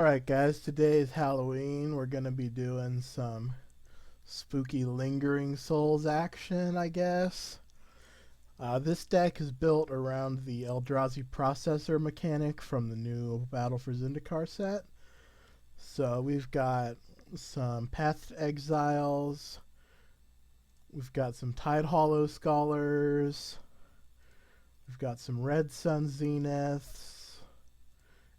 Alright guys, today is Halloween. We're going to be doing some spooky lingering souls action, I guess. This deck is built around the eldrazi processor mechanic from the new Battle for Zendikar set. So we've got some Path to Exiles, we've got some Tide Hollow Scholars, we've got some Red Sun Zeniths,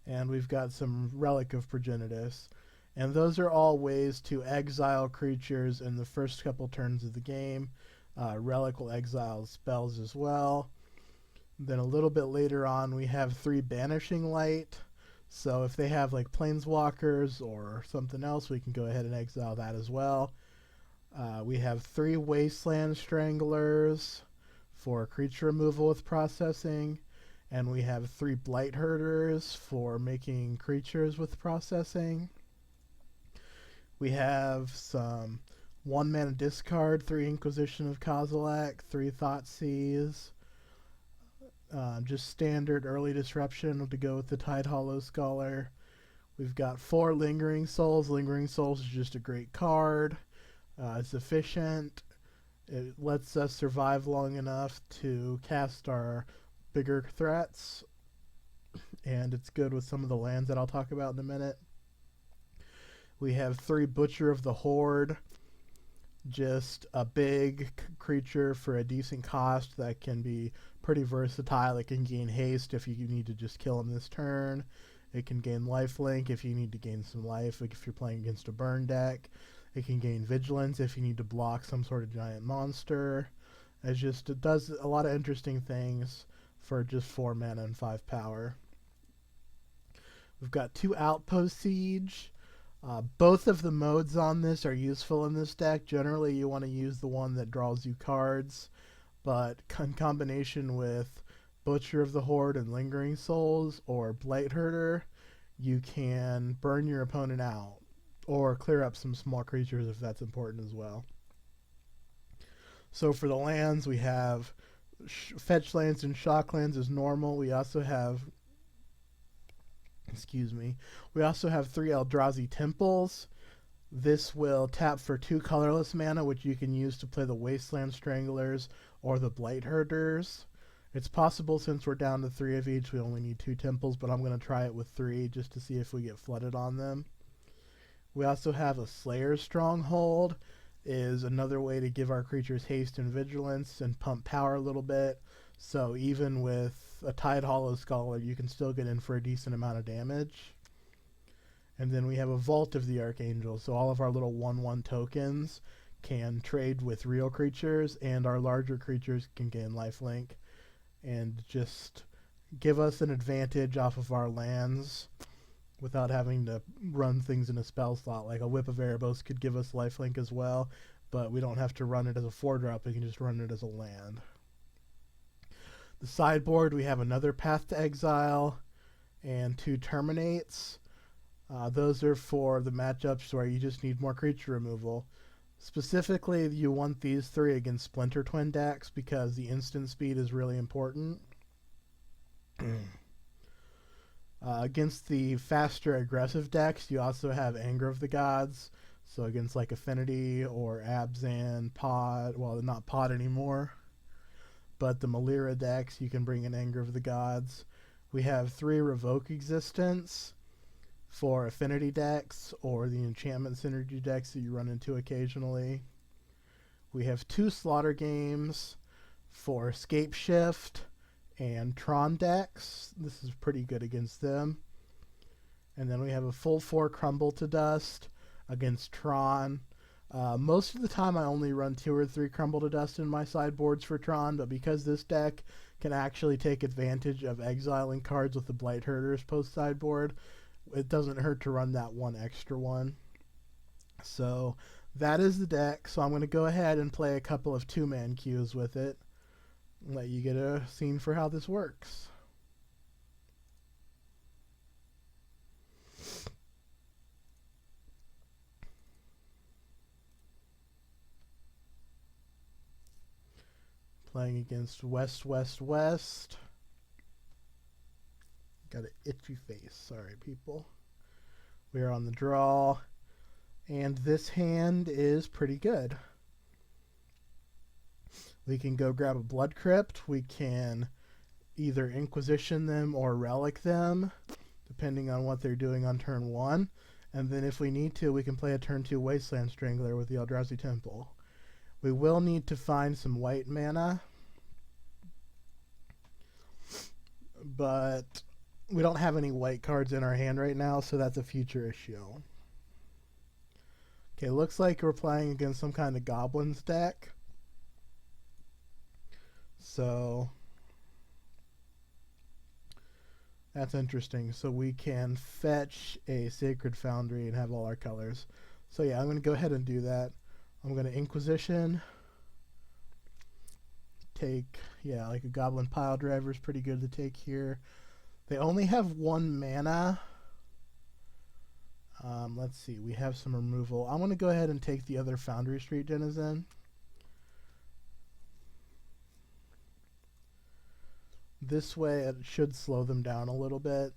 and we've got some Relic of Progenitus. And those are all ways to exile creatures in the first couple turns of the game. Relic will exile spells as well. Then a little bit later on, we have 3 Banishing Light. So if they have like Planeswalkers or something else, we can go ahead and exile that as well. We have 3 Wasteland Stranglers for creature removal with processing. And we have 3 Blight Herders for making creatures with processing. We have some 1 mana discard, 3 Inquisition of Kozilek, 3 Thoughtseize, just standard early disruption to go with the Tide Hollow Scholar. We've got 4 Lingering Souls. Lingering Souls is just a great card. It's efficient. It lets us survive long enough to cast our bigger threats, and it's good with some of the lands that I'll talk about in a minute. We have 3 Butcher of the Horde, just a big creature for a decent cost that can be pretty versatile. It can gain haste if you need to just kill him this turn. It can gain lifelink if you need to gain some life, like if you're playing against a burn deck. It can gain vigilance if you need to block some sort of giant monster. It does a lot of interesting things for just 4 mana and 5 power. We've got 2 Outpost Siege. Both of the modes on this are useful in this deck. Generally, you want to use the one that draws you cards, but in combination with Butcher of the Horde and Lingering Souls or Blight Herder, you can burn your opponent out or clear up some small creatures if that's important as well. So for the lands, we have fetch lands and shock lands as normal. We also have we also have 3 Eldrazi Temples. This will tap for 2 colorless mana, which you can use to play the Wasteland Stranglers or the Blight Herders. It's possible, since we're down to 3 of each, we only need 2 temples, but I'm going to try it with 3 just to see if we get flooded on them. We also have a Slayer's Stronghold, is another way to give our creatures haste and vigilance and pump power a little bit. So even with a Tide Hollow Scholar, you can still get in for a decent amount of damage. And then we have a Vault of the Archangel, so all of our little 1/1 tokens can trade with real creatures, and our larger creatures can gain lifelink and just give us an advantage off of our lands without having to run things in a spell slot. Like a Whip of Erebos could give us lifelink as well, but we don't have to run it as a 4-drop, we can just run it as a land. The sideboard, we have another Path to Exile and 2 Terminates. Those are for the matchups where you just need more creature removal. Specifically, you want these 3 against Splinter Twin decks because the instant speed is really important. Against the faster aggressive decks, you also have Anger of the Gods. So against like Affinity or Abzan, Pod, well, not Pod anymore, but the Malira decks, you can bring in Anger of the Gods. We have 3 Revoke Existence for Affinity decks or the Enchantment Synergy decks that you run into occasionally. We have 2 Slaughter Games for Scape Shift and Tron decks. This is pretty good against them. And then we have a full 4 Crumble to Dust against Tron. Most of the time I only run 2 or 3 Crumble to Dust in my sideboards for Tron, but because this deck can actually take advantage of exiling cards with the Blight Herders post sideboard, it doesn't hurt to run that 1 extra one. So that is the deck. So I'm going to go ahead and play a couple of 2-man queues with it and let you get a scene for how this works. Playing against West, West, West. Got an itchy face. Sorry, people. We are on the draw, and this hand is pretty good. We can go grab a Blood Crypt. We can either Inquisition them or Relic them, depending on what they're doing on turn 1. And then if we need to, we can play a turn 2 Wasteland Strangler with the Eldrazi Temple. We will need to find some white mana, but we don't have any white cards in our hand right now, so that's a future issue. Okay, looks like we're playing against some kind of Goblins deck. So that's interesting. So we can fetch a Sacred Foundry and have all our colors. So yeah, I'm going to go ahead and do that. I'm going to Inquisition. Take, yeah, like a Goblin Pile Driver is pretty good to take here. They only have 1 mana. Let's see, we have some removal. I want to go ahead and take the other Foundry Street Denizen. This way it should slow them down a little bit.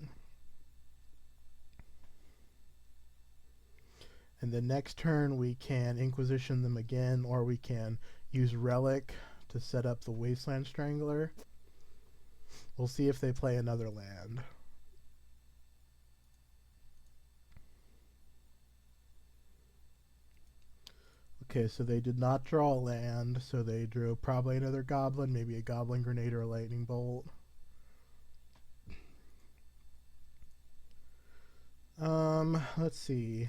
And the next turn we can Inquisition them again, or we can use Relic to set up the Wasteland Strangler. We'll see if they play another land. Okay, so they did not draw a land, so they drew probably another Goblin, maybe a Goblin Grenade or a Lightning Bolt. Let's see.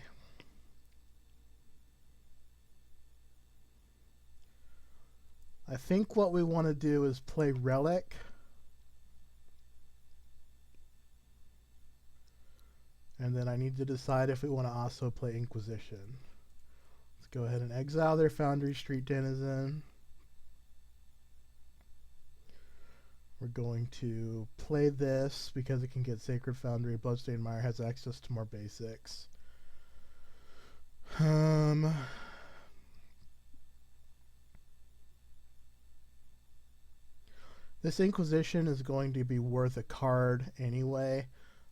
I think what we want to do is play Relic. And then I need to decide if we want to also play Inquisition. Let's go ahead and exile their Foundry Street Denizen. We're going to play this because it can get Sacred Foundry. Bloodstained Mire has access to more basics. This Inquisition is going to be worth a card anyway,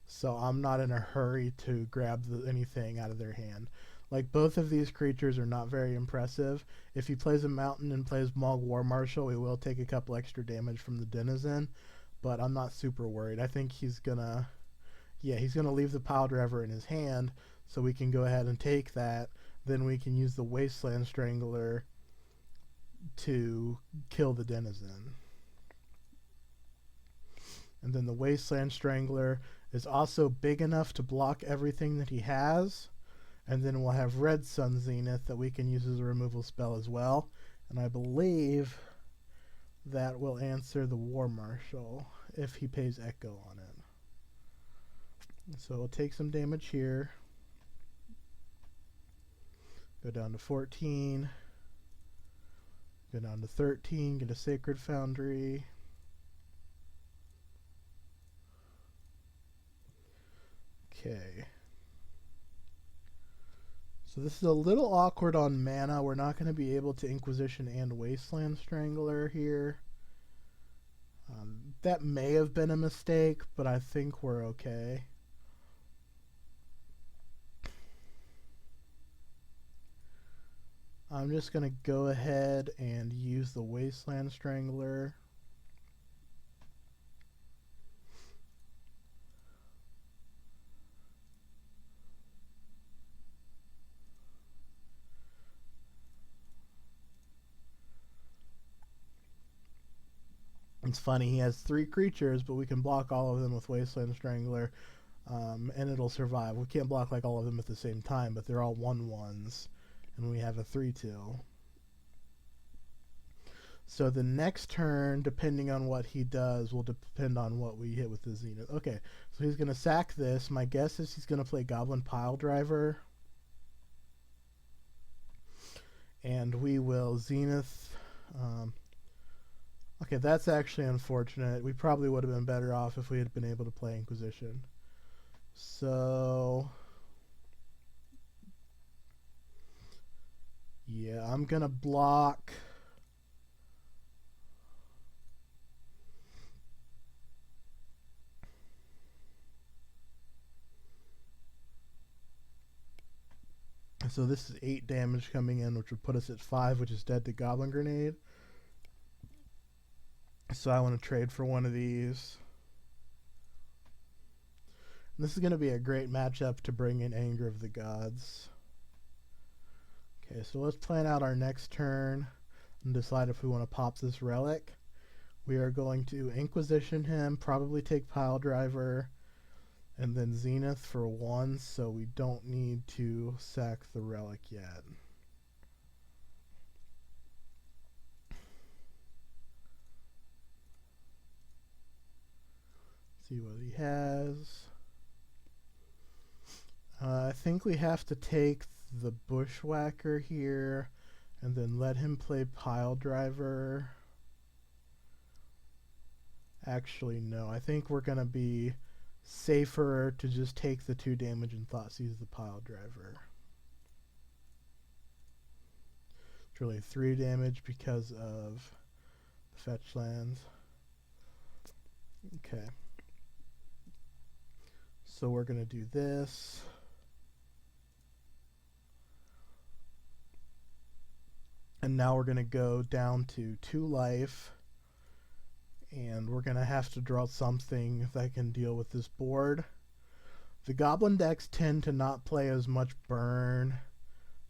so I'm not in a hurry to grab anything out of their hand. Like, both of these creatures are not very impressive. If he plays a Mountain and plays Mogg War Marshal, we will take a couple extra damage from the Denizen, but I'm not super worried. I think he's gonna leave the Pile Driver in his hand, so we can go ahead and take that. Then we can use the Wasteland Strangler to kill the Denizen. And then the Wasteland Strangler is also big enough to block everything that he has. And then we'll have Red Sun Zenith that we can use as a removal spell as well. And I believe that will answer the War Marshal if he pays Echo on it. So we'll take some damage here. Go down to 14. Go down to 13. Get a Sacred Foundry. Okay. So this is a little awkward on mana. We're not going to be able to Inquisition and Wasteland Strangler here. That may have been a mistake, but I think we're okay. I'm just going to go ahead and use the Wasteland Strangler. It's funny, he has 3 creatures, but we can block all of them with Wasteland Strangler, and it'll survive. We can't block like all of them at the same time, but they're all 1/1s, and we have a 3/2. So the next turn, depending on what he does, will depend on what we hit with the Zenith. Okay, so he's going to sack this. My guess is he's going to play Goblin Pile Driver. And we will Zenith. Okay, that's actually unfortunate. We probably would have been better off if we had been able to play Inquisition. So yeah, I'm going to block. So this is 8 damage coming in, which would put us at 5, which is dead to Goblin Grenade. So I want to trade for one of these. And this is going to be a great matchup to bring in Anger of the Gods. Okay, so let's plan out our next turn and decide if we want to pop this relic. We are going to Inquisition him, probably take Pile Driver, and then Zenith for 1, so we don't need to sack the relic yet. See what he has. I think we have to take the Bushwhacker here and then let him play Pile Driver. Actually, no. I think we're going to be safer to just take the 2 damage and Thoughtseize the Pile Driver. It's really 3 damage because of the fetch lands. Okay. So we're going to do this. And now we're going to go down to 2 life. And we're going to have to draw something that can deal with this board. The Goblin decks tend to not play as much burn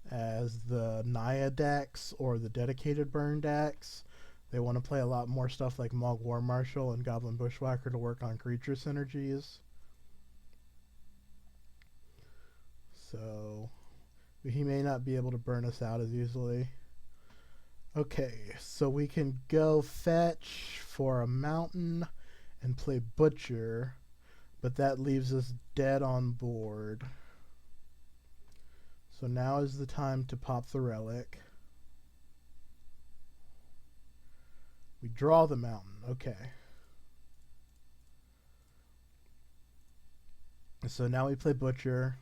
as the Naya decks or the dedicated burn decks. They want to play a lot more stuff like Mogg War Marshal and Goblin Bushwhacker to work on creature synergies. So he may not be able to burn us out as easily. Okay, so we can go fetch for a mountain and play Butcher, but that leaves us dead on board. So now is the time to pop the relic. We draw the mountain, okay. So now we play Butcher.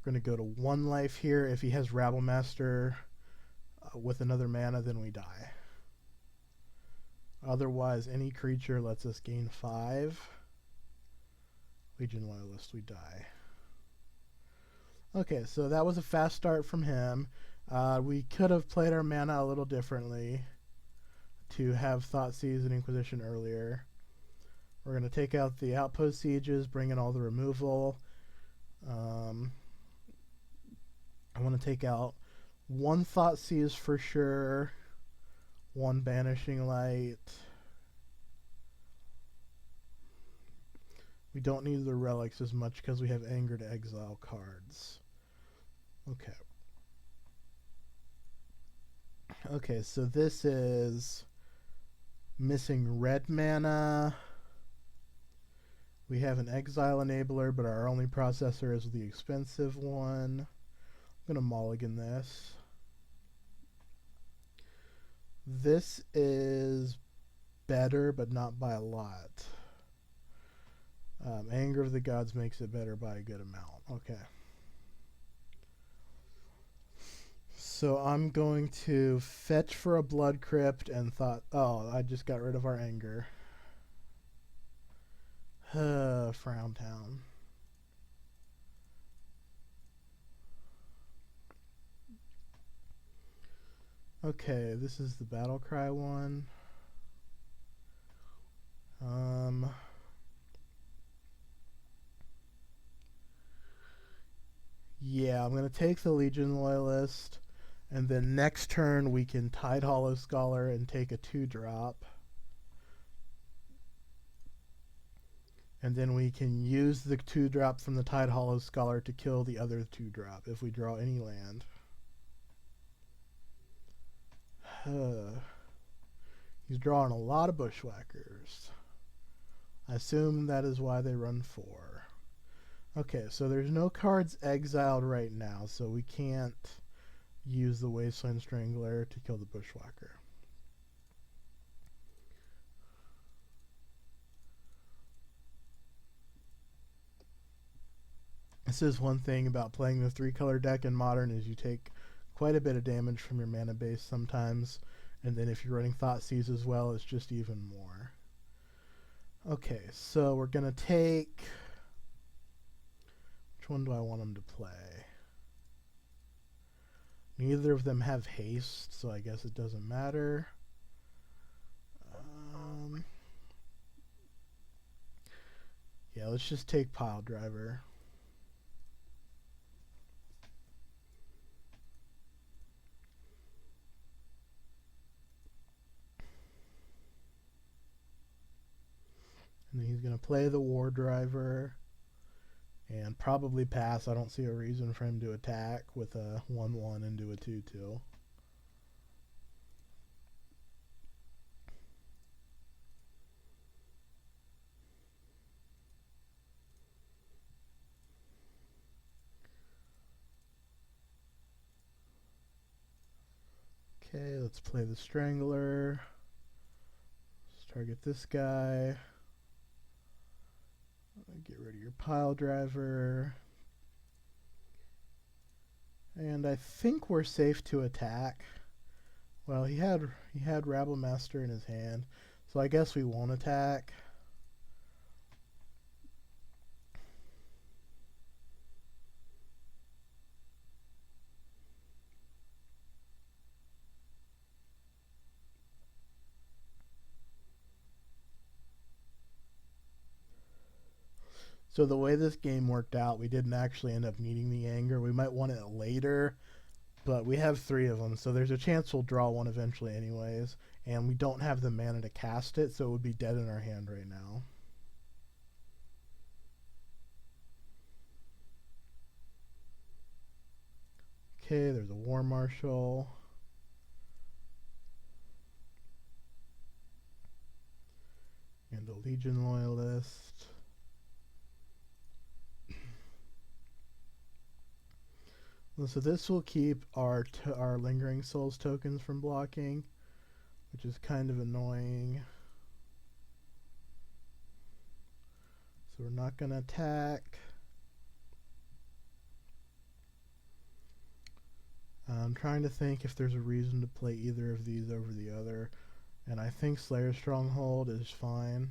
We're going to go to 1 life here. If he has Rabblemaster with another mana, then we die. Otherwise, any creature lets us gain 5. Legion Loyalist, we die. Okay, so that was a fast start from him. We could have played our mana a little differently to have Thoughtseize and Inquisition earlier. We're going to take out the Outpost Sieges, bring in all the removal. I want to take out 1 Thoughtseize for sure, 1 Banishing Light. We don't need the relics as much because we have Anger to Exile cards. Okay. Okay, so this is missing red mana. We have an Exile Enabler, but our only processor is the expensive one. I'm going to mulligan this. This is better, but not by a lot. Anger of the Gods makes it better by a good amount. Okay. So I'm going to fetch for a Blood Crypt and thought, oh, I just got rid of our Anger. Frowntown. Okay, this is the Battlecry one. Yeah, I'm going to take the Legion Loyalist, and then next turn we can Tidehollow Scholar and take a 2-drop. And then we can use the 2-drop from the Tidehollow Scholar to kill the other 2-drop if we draw any land. He's drawing a lot of Bushwhackers. I assume that is why they run 4. Okay, so there's no cards exiled right now, so we can't use the Wasteland Strangler to kill the Bushwhacker. This is one thing about playing the 3-color deck in Modern is you take quite a bit of damage from your mana base sometimes, and then if you're running Thoughtseize as well, it's just even more. Okay, so we're gonna take... Which one do I want him to play? Neither of them have haste, so I guess it doesn't matter. Yeah, let's just take Pile Driver. And then he's going to play the War Driver and probably pass. I don't see a reason for him to attack with a 1-1 into a 2-2. Okay, let's play the Strangler. Let's target this guy. Get rid of your Pile Driver. And I think we're safe to attack. Well, he had Rabble Master in his hand, so I guess we won't attack. So the way this game worked out, we didn't actually end up needing the anger. We might want it later, but we have 3 of them, so there's a chance we'll draw one eventually anyways, and we don't have the mana to cast it, so it would be dead in our hand right now. Okay, there's a War Marshal. And a Legion Loyalist. So this will keep our Lingering Souls tokens from blocking, which is kind of annoying. So we're not going to attack. I'm trying to think if there's a reason to play either of these over the other, and I think Slayer Stronghold is fine.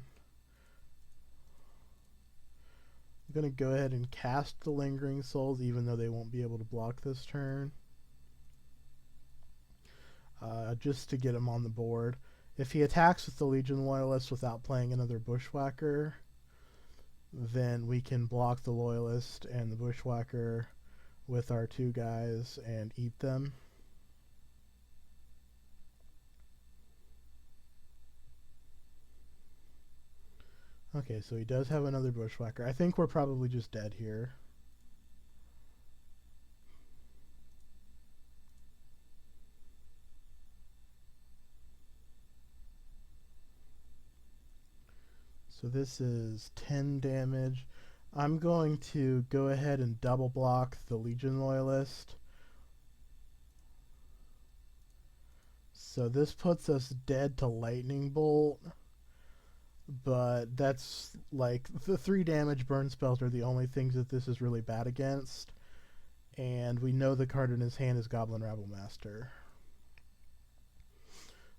I'm going to go ahead and cast the Lingering Souls, even though they won't be able to block this turn. Just to get him on the board. If he attacks with the Legion Loyalist without playing another Bushwhacker, then we can block the Loyalist and the Bushwhacker with our 2 guys and eat them. Okay, so he does have another Bushwhacker. I think we're probably just dead here. So this is 10 damage. I'm going to go ahead and double block the Legion Loyalist. So this puts us dead to Lightning Bolt. But that's like the 3 damage burn spells are the only things that this is really bad against. And we know the card in his hand is Goblin Rabble Master.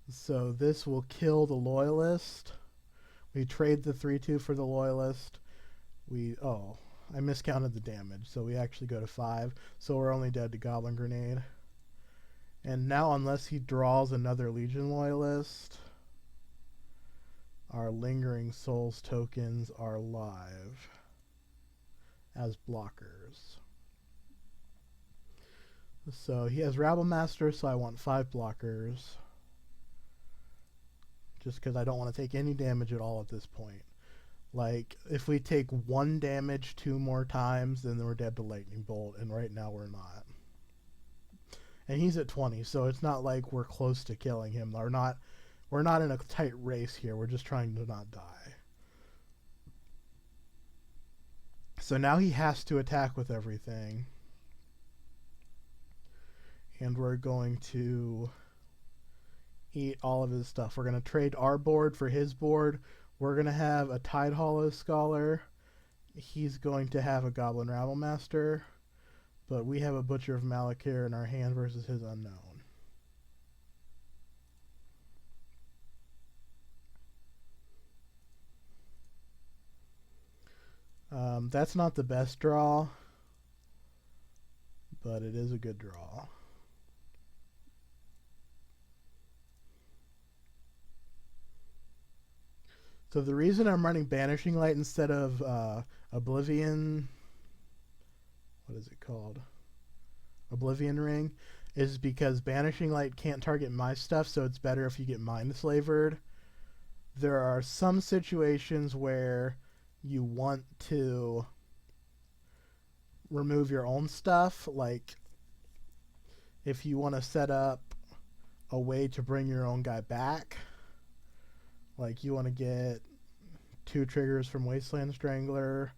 So this will kill the Loyalist. We trade the 3-2 for the Loyalist. I miscounted the damage, so we actually go to 5. So we're only dead to Goblin Grenade. And now, unless he draws another Legion Loyalist, our Lingering Souls tokens are live as blockers. So he has Rabble Master, so I want 5 blockers. Just because I don't want to take any damage at all at this point. Like, if we take 1 damage 2 more times, then we're dead to Lightning Bolt, and right now we're not. And he's at 20, so it's not like we're close to killing him. We're not in a tight race here. We're just trying to not die. So now he has to attack with everything. And we're going to eat all of his stuff. We're going to trade our board for his board. We're going to have a Tide Hollow Scholar. He's going to have a Goblin Rabble Master. But we have a Butcher of Malakir in our hand versus his Unknown. That's not the best draw, but it is a good draw. So the reason I'm running Banishing Light instead of Oblivion, what is it called? Oblivion Ring, is because Banishing Light can't target my stuff, so it's better if you get Mind Slavered. There are some situations where you want to remove your own stuff, like if you want to set up a way to bring your own guy back, like you want to get 2 triggers from Wasteland Strangler,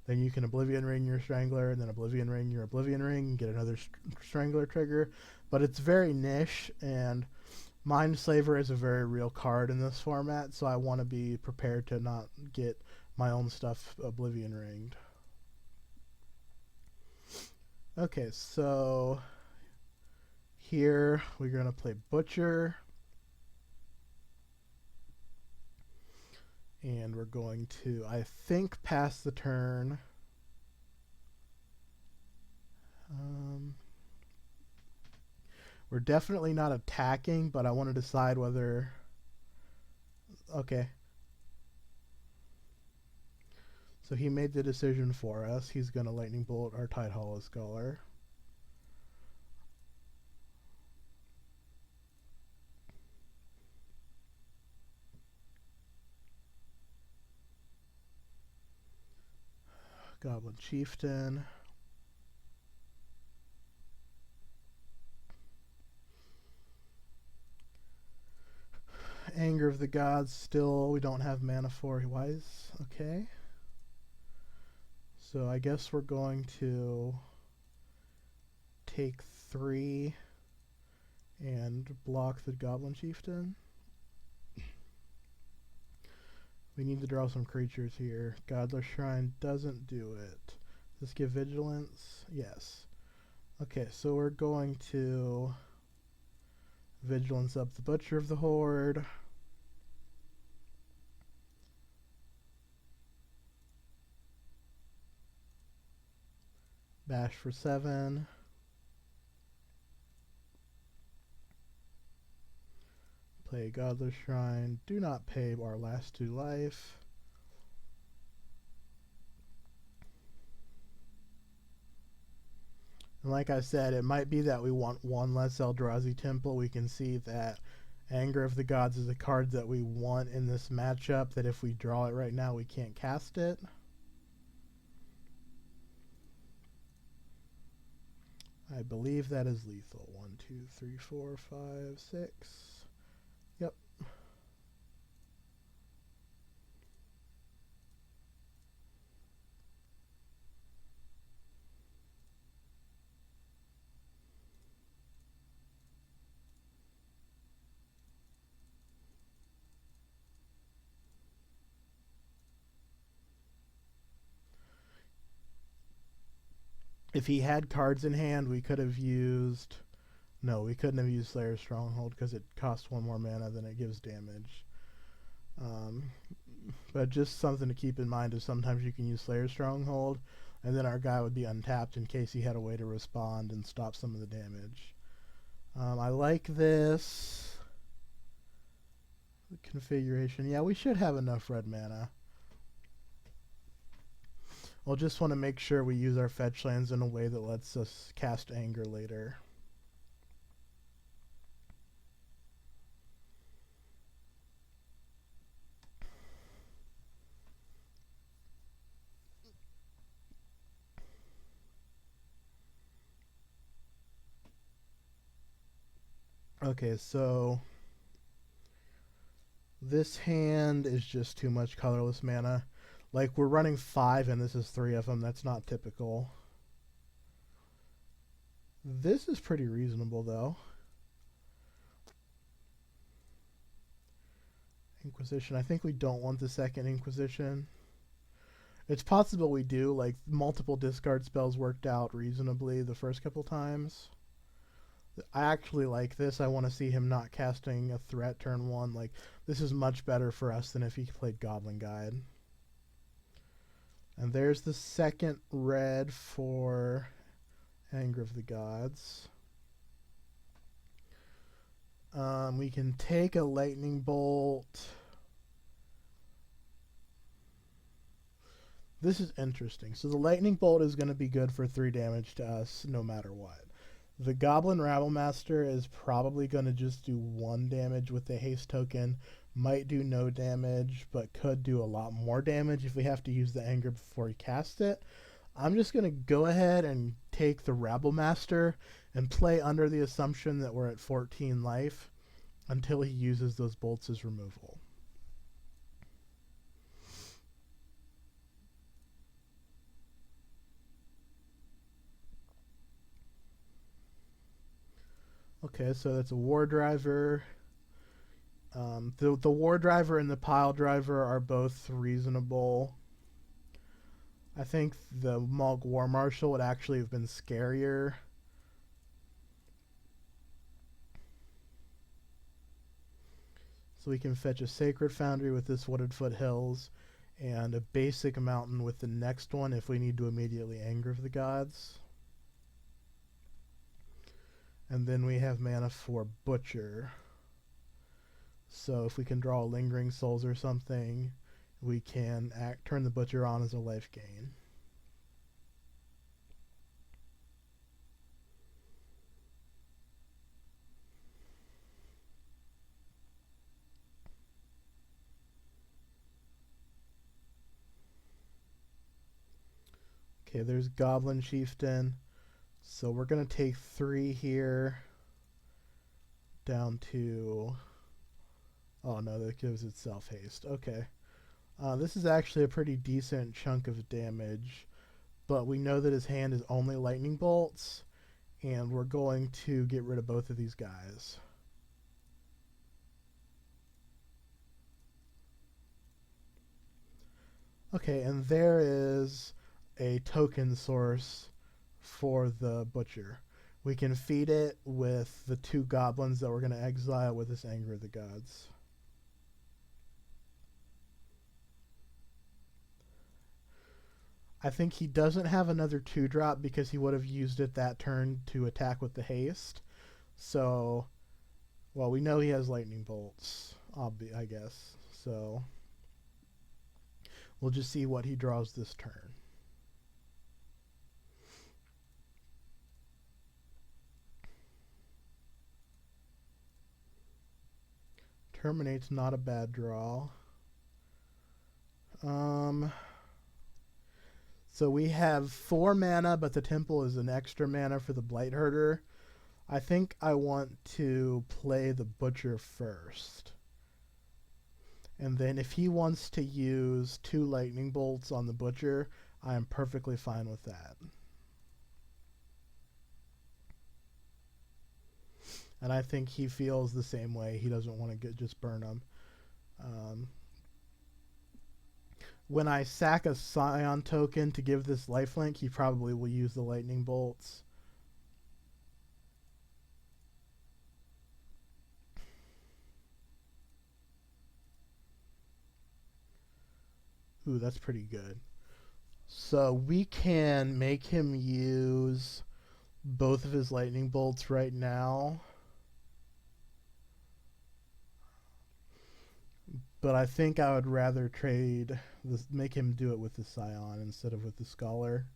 then you can Oblivion Ring your Strangler, and then Oblivion Ring your Oblivion Ring, and get another Strangler trigger. But it's very niche, and Mind Slaver is a very real card in this format, so I want to be prepared to not get my own stuff Oblivion Ringed. Okay, so here we're going to play Butcher. And we're going to, I think, pass the turn. We're definitely not attacking, but I want to decide whether... Okay. So he made the decision for us. He's going to Lightning Bolt our Tide Hollow Scholar. Goblin Chieftain. Anger of the Gods, still we don't have mana for. Wise. Okay. So I guess we're going to take 3 and block the Goblin Chieftain. We need to draw some creatures here. Godless Shrine doesn't do it. Does this give Vigilance? Yes. Okay, so we're going to Vigilance up the Butcher of the Horde. Bash for 7. Play Godless Shrine. Do not pay our last 2 life. And like I said, it might be that we want 1 less Eldrazi Temple. We can see that Anger of the Gods is a card that we want in this matchup, that if we draw it right now, we can't cast it. I believe that is lethal. 1, 2, 3, 4, 5, 6. Yep. If he had cards in hand, we could have used... No, we couldn't have used Slayer's Stronghold because it costs 1 more mana than it gives damage. But just something to keep in mind is sometimes you can use Slayer's Stronghold, and then our guy would be untapped in case he had a way to respond and stop some of the damage. I like this configuration. Yeah, we should have enough red mana. We'll just want to make sure we use our fetch lands in a way that lets us cast Anger later. Okay, so this hand is just too much colorless mana. Like, we're running 5 and this is 3 of them. That's not typical. This is pretty reasonable, though. Inquisition. I think we don't want the second Inquisition. It's possible we do. Like, multiple discard spells worked out reasonably the first couple times. I actually like this. I want to see him not casting a threat turn 1. Like, this is much better for us than if he played Goblin Guide. And There's the second red for Anger of the Gods. We can take a lightning bolt. This is interesting. So the lightning bolt is going to be good for 3 damage to us no matter what. The Goblin Rabblemaster is probably going to just do 1 damage with the haste token. Might do no damage, but could do a lot more damage if we have to use the anger before he casts it. I'm just going to go ahead and take the Rabblemaster and play under the assumption that we're at 14 life until he uses those bolts as removal. Okay, so that's a War Driver. The War Driver and the Pile Driver are both reasonable. I think the Mulg War Marshal would actually have been scarier. So we can fetch a Sacred Foundry with this Wooded Foothills and a basic mountain with the next one if we need to immediately Anger of the Gods. And then we have mana for Butcher. So if we can draw Lingering Souls or something, we can turn the Butcher on as a life gain. Okay, there's Goblin Chieftain. So we're going to take 3 here down to... Oh no, that gives itself haste. Okay. This is actually a pretty decent chunk of damage, but we know that his hand is only lightning bolts, and we're going to get rid of both of these guys. Okay, and there is a token source for the Butcher. We can feed it with the 2 goblins that we're going to exile with this Anger of the Gods. I think he doesn't have another 2-drop because he would have used it that turn to attack with the haste. So, well, we know he has lightning bolts, I guess. So, we'll just see what he draws this turn. Terminate's not a bad draw. So we have 4 mana, but the Temple is an extra mana for the Blight Herder. I think I want to play the Butcher first. And then if he wants to use 2 lightning bolts on the Butcher, I am perfectly fine with that. And I think he feels the same way. He doesn't want to just burn them. When I sack a Scion token to give this lifelink, he probably will use the lightning bolts. Ooh, that's pretty good. So we can make him use both of his lightning bolts right now. But I think I would rather trade this, make him do it with the Scion instead of with the Scholar.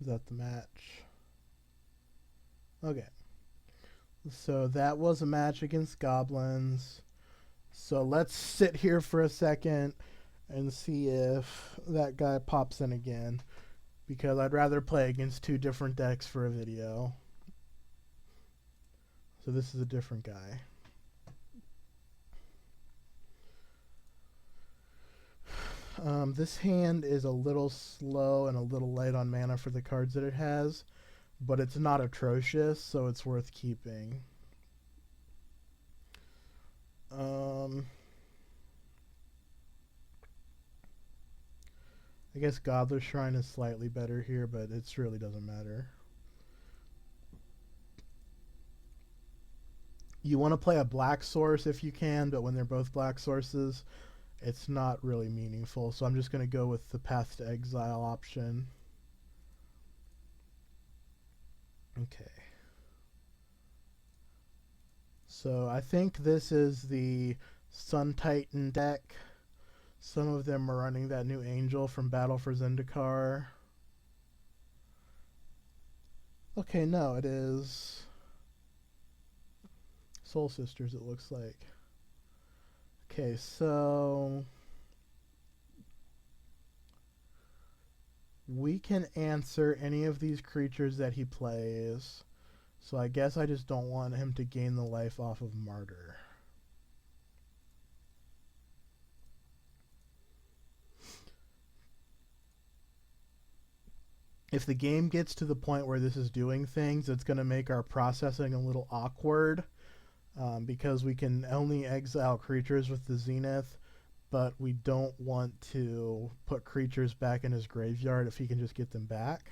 Is that the match? Okay. So that was a match against goblins. So let's sit here for a second and see if that guy pops in again, because I'd rather play against 2 different decks for a video. So this is a different guy. This hand is a little slow and a little light on mana for the cards that it has, but it's not atrocious, so it's worth keeping. I guess Godless Shrine is slightly better here, but it really doesn't matter. You want to play a black source if you can, but when they're both black sources, it's not really meaningful. So I'm just going to go with the Path to Exile option. Okay. So I think this is the Sun Titan deck. Some of them are running that new Angel from Battle for Zendikar. Okay, no, it is Soul Sisters, it looks like. Okay, so we can answer any of these creatures that he plays. So I guess I just don't want him to gain the life off of Martyr. If the game gets to the point where this is doing things, it's going to make our processing a little awkward, because we can only exile creatures with the Zenith, but we don't want to put creatures back in his graveyard if he can just get them back.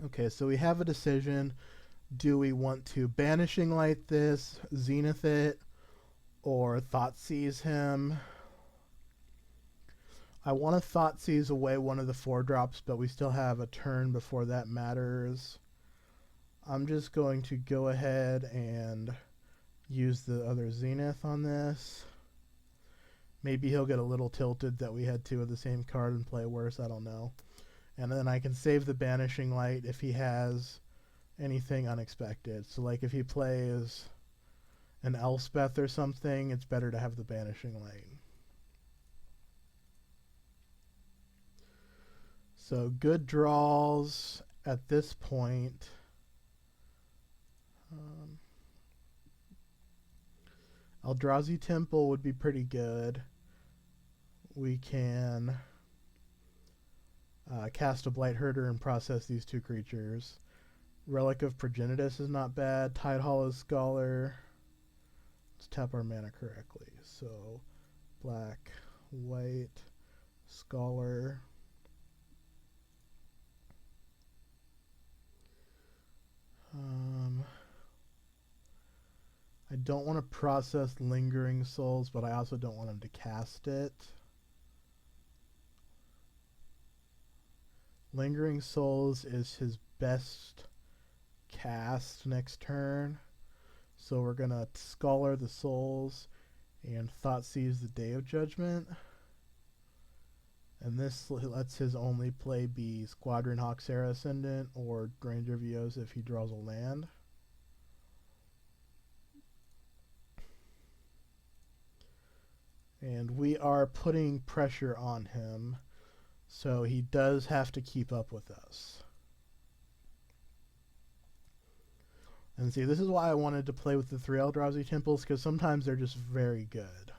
Okay, so we have a decision. Do we want to Banishing Light this, Zenith it, or Thoughtseize him? I want to Thoughtseize away one of the 4-drops, but we still have a turn before that matters. I'm just going to go ahead and use the other Zenith on this. Maybe he'll get a little tilted that we had 2 of the same card and play worse, I don't know. And then I can save the Banishing Light if he has anything unexpected. So like if he plays an Elspeth or something, it's better to have the Banishing Light. So good draws at this point. Eldrazi Temple would be pretty good. We can cast a Blight Herder and process these 2 creatures. Relic of Progenitus is not bad. Tidehollow Scholar. Let's tap our mana correctly. So black, white, Scholar. I don't want to process Lingering Souls, but I also don't want him to cast it. Lingering Souls is his best cast next turn. So we're going to Scholar the Souls and Thoughtseize the Day of Judgment. And this lets his only play be Squadron Hawksera Ascendant or Granger Vios if he draws a land. And we are putting pressure on him, so he does have to keep up with us. And see, this is why I wanted to play with the 3 Eldrazi Temples, because sometimes they're just very good.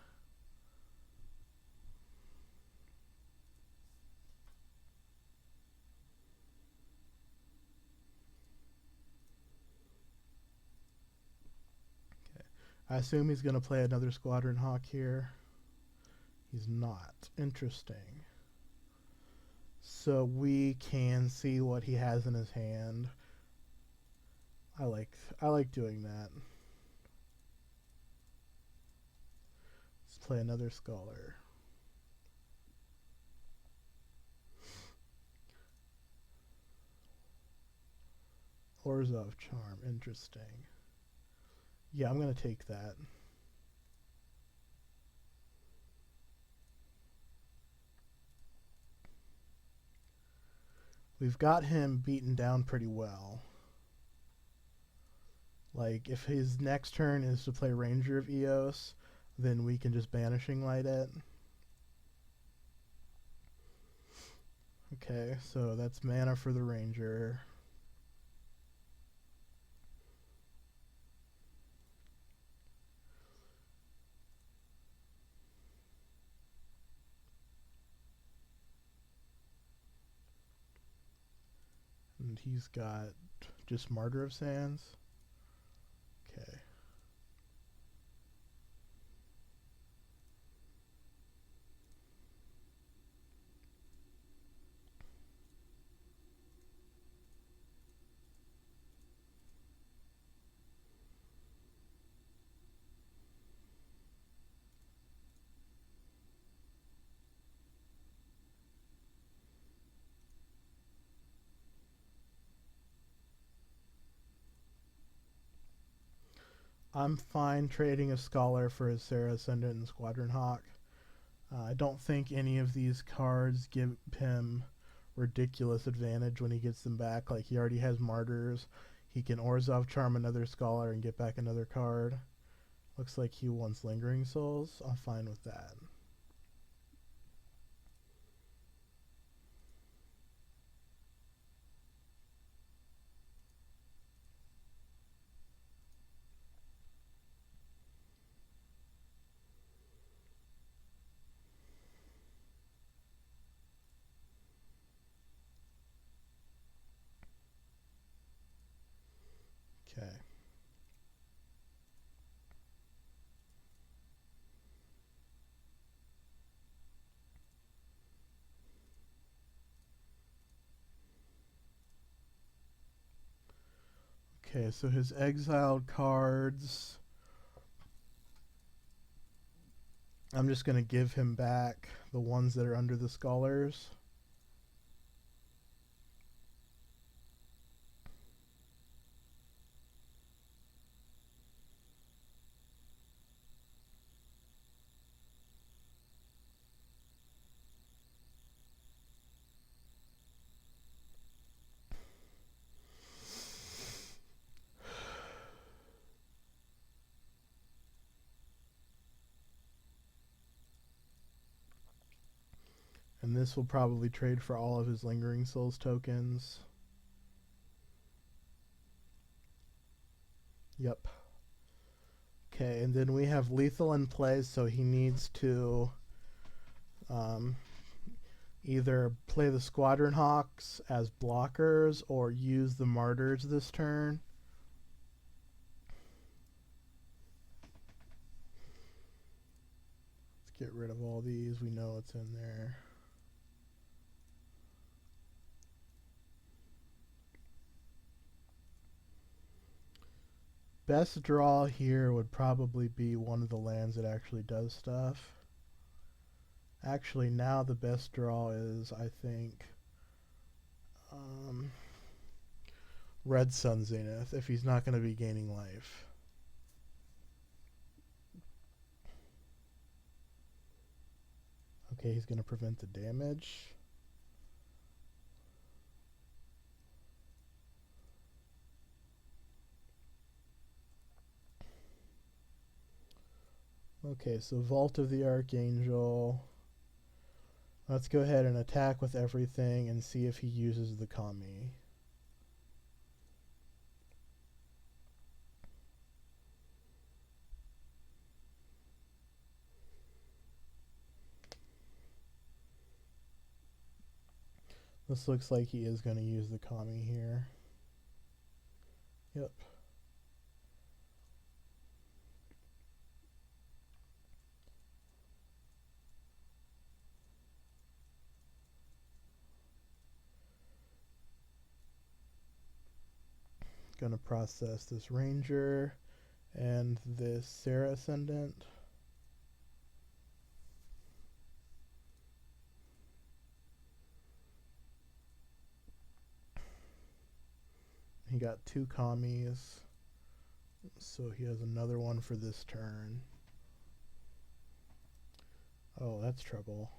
Okay. I assume he's going to play another Squadron Hawk here. He's not. Interesting. So we can see what he has in his hand. I like doing that. Let's play another Scholar. Orzhov Charm. Interesting. Yeah, I'm going to take that. We've got him beaten down pretty well. Like, if his next turn is to play Ranger of Eos, then we can just Banishing Light it. Okay, so that's mana for the Ranger. And he's got just Martyr of Sands. Okay. I'm fine trading a Scholar for his Sarah Ascendant and Squadron Hawk. I don't think any of these cards give him ridiculous advantage when he gets them back. Like, he already has Martyrs. He can Orzhov Charm another Scholar and get back another card. Looks like he wants Lingering Souls. I'm fine with that. Okay. Okay, so his exiled cards, I'm just going to give him back the ones that are under the Scholars. And this will probably trade for all of his Lingering Souls tokens. Yep. Okay, and then we have lethal in play, so he needs to either play the Squadron Hawks as blockers or use the Martyrs this turn. Let's get rid of all these. We know what's in there. Best draw here would probably be one of the lands that actually does stuff. Actually, now the best draw is, I think, Red Sun Zenith, if he's not going to be gaining life. Okay, he's going to prevent the damage. Okay, so Vault of the Archangel. Let's go ahead and attack with everything and see if he uses the Kami. This looks like he is going to use the Kami here. Yep. Going to process this Ranger and this Sarah Ascendant. He got 2 Kamis, so he has another one for this turn. Oh, that's trouble.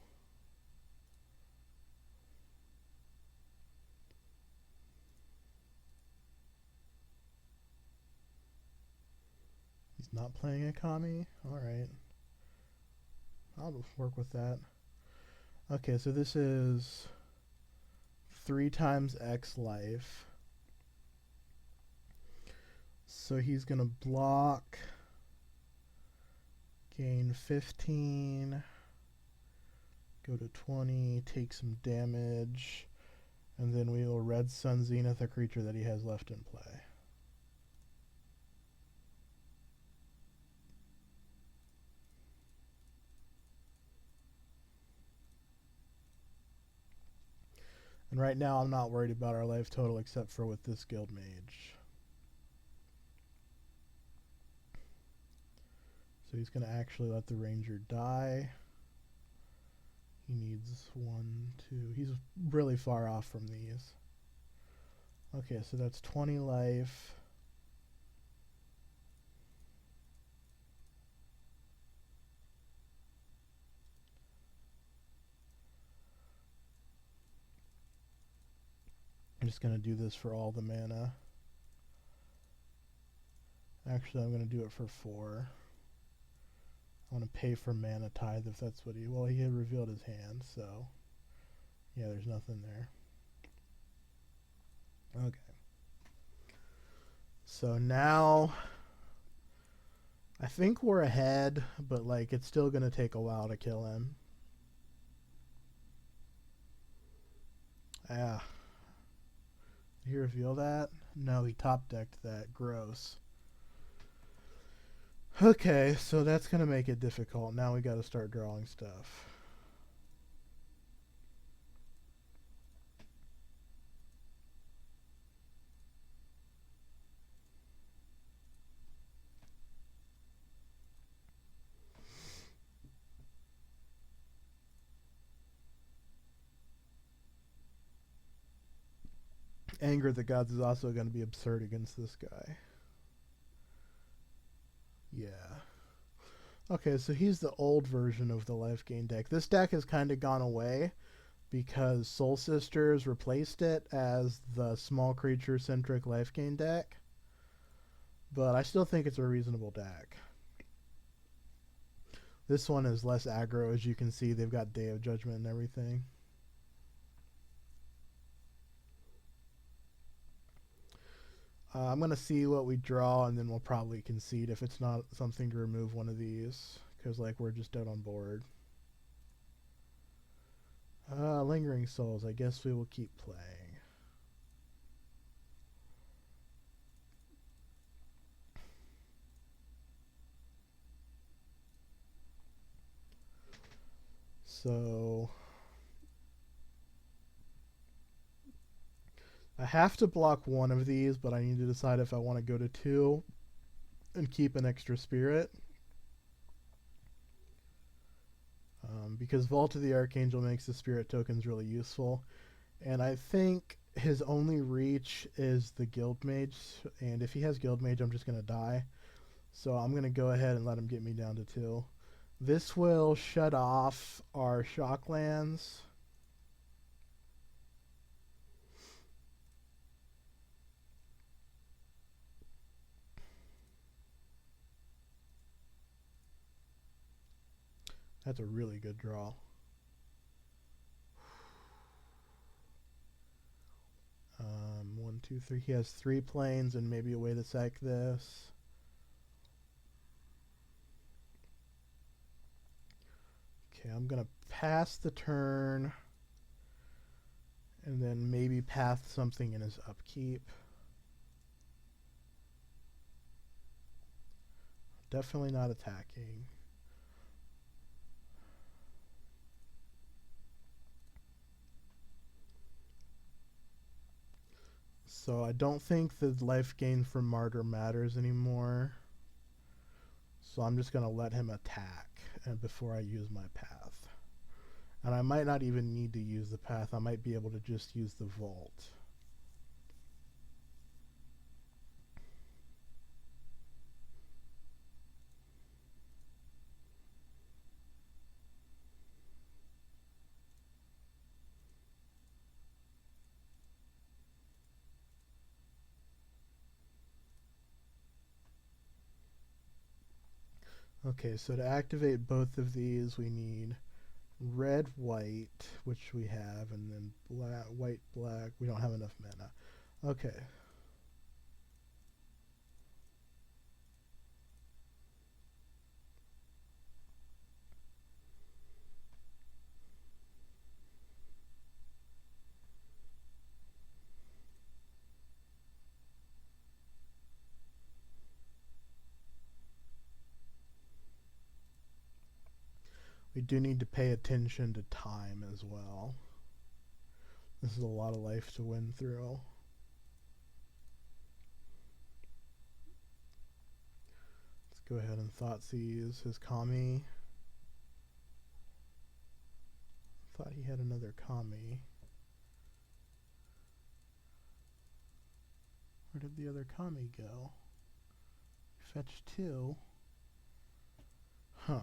Not playing a Kami? Alright. I'll work with that. Okay, so this is 3 times X life. So he's going to block, gain 15, go to 20, take some damage, and then we will Red Sun Zenith a creature that he has left in play. And right now I'm not worried about our life total except for with this Guild Mage. So he's going to actually let the Ranger die. He needs 1, 2. He's really far off from these. Okay, so that's 20 life. I'm just going to do this for all the mana. Actually, I'm going to do it for 4. I want to pay for mana tithe if that's what he... Well, he had revealed his hand, so... Yeah, there's nothing there. Okay. So now... I think we're ahead, but, like, it's still going to take a while to kill him. Ah. Did he reveal that? No, he top-decked that. Gross. Okay, so that's going to make it difficult. Now we got to start drawing stuff. Anger of the Gods is also going to be absurd against this guy. Yeah. Okay, so he's the old version of the life gain deck. This deck has kind of gone away because Soul Sisters replaced it as the small creature centric life gain deck. But I still think it's a reasonable deck. This one is less aggro, as you can see. They've got Day of Judgment and everything. I'm going to see what we draw, and then we'll probably concede if it's not something to remove one of these, because like we're just dead on board. Lingering Souls, I guess we will keep playing. So... I have to block one of these, but I need to decide if I want to go to 2 and keep an extra spirit. Because Vault of the Archangel makes the spirit tokens really useful. And I think his only reach is the Guild Mage. And if he has Guild Mage, I'm just going to die. So I'm going to go ahead and let him get me down to 2. This will shut off our Shocklands. That's a really good draw. One, two, three. He has 3 planes and maybe a way to sack this. Okay, I'm going to pass the turn and then maybe path something in his upkeep. Definitely not attacking. So I don't think the life gain from Martyr matters anymore. So I'm just going to let him attack before I use my path. And I might not even need to use the path. I might be able to just use the vault. Okay, so to activate both of these, we need red, white, which we have, and then black, white, black. We don't have enough mana. Okay. We do need to pay attention to time as well. This is a lot of life to win through. Let's go ahead and Thoughtseize his Kami. Thought he had another Kami. Where did the other Kami go? Fetch 2. Huh.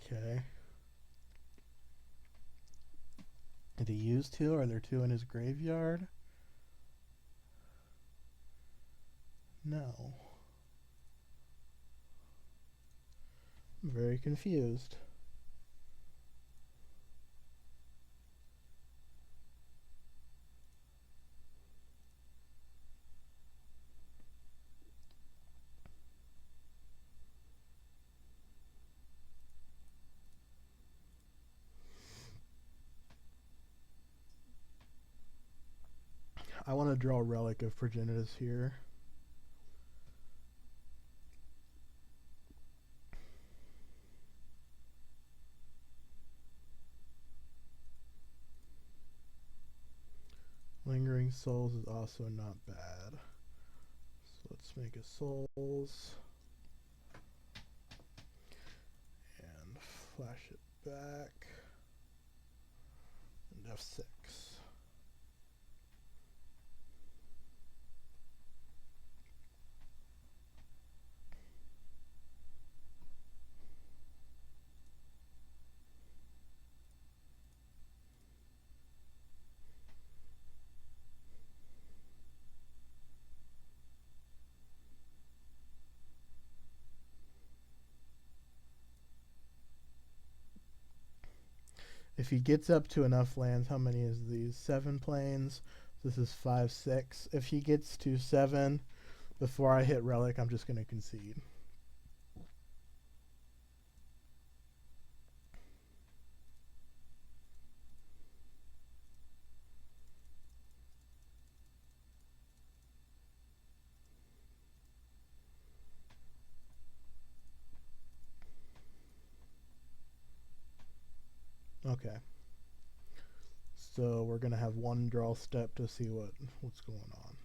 Okay. Did he use 2? Are there 2 in his graveyard? No. I'm very confused. I want to draw a Relic of Progenitus here. Lingering Souls is also not bad. So let's make a Souls. And flash it back. And F6. If he gets up to enough lands, how many is these? 7 planes. This is 5, 6. If he gets to 7 before I hit Relic, I'm just going to concede. Okay. So we're going to have one draw step to see what's going on.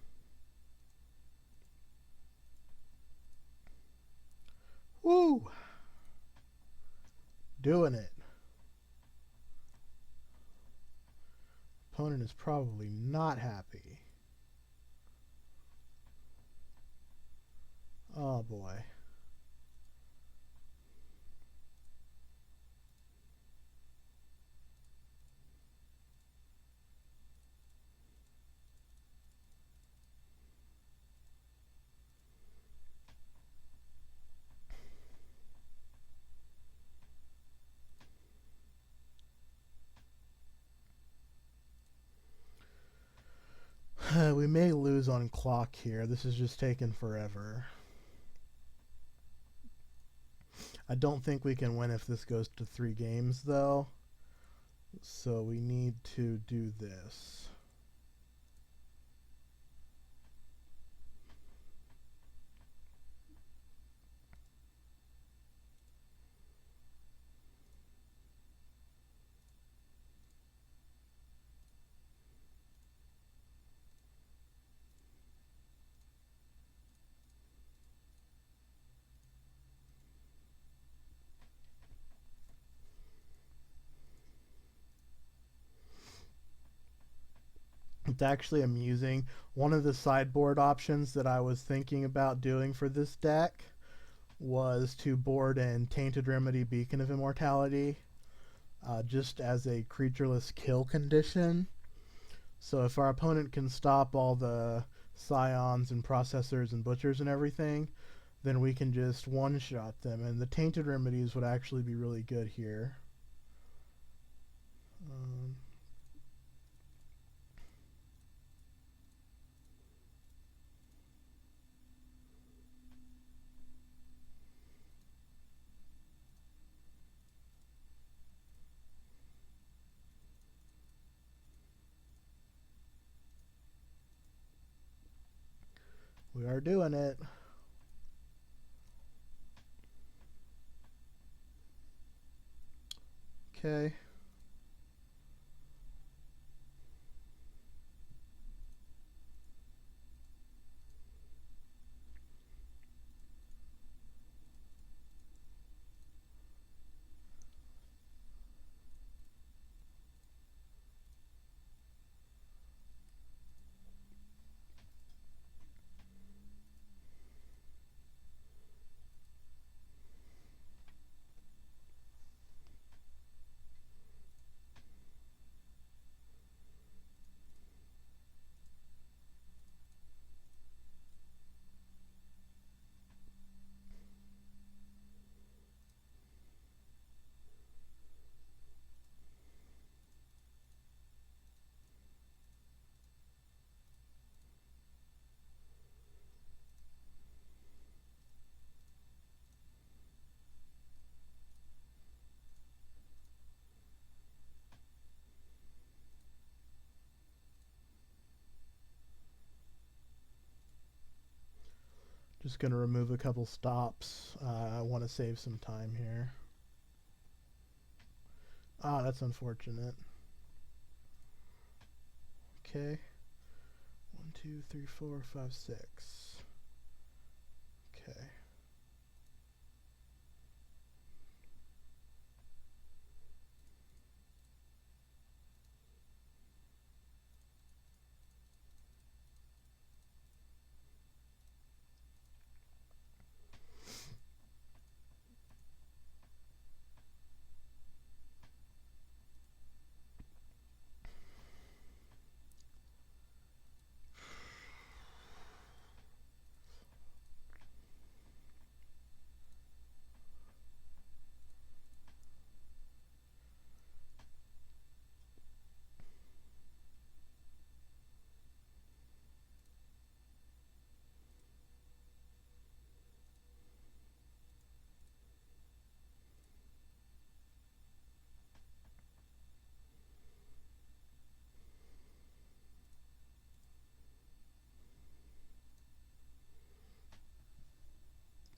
Woo! Doing it. Opponent is probably not happy. Oh boy. We may lose on clock here. This is just taking forever. I don't think we can win if this goes to 3 games, though. So we need to do this. It's actually amusing. One of the sideboard options that I was thinking about doing for this deck was to board in Tainted Remedy, Beacon of Immortality, just as a creatureless kill condition. So if our opponent can stop all the scions and processors and butchers and everything, then we can just one-shot them. And the Tainted Remedies would actually be really good here. Um, we are doing it. Okay. Just going to remove a couple stops. I want to save some time here. Ah, that's unfortunate. Okay. 1, 2, 3, 4, 5, 6. Okay.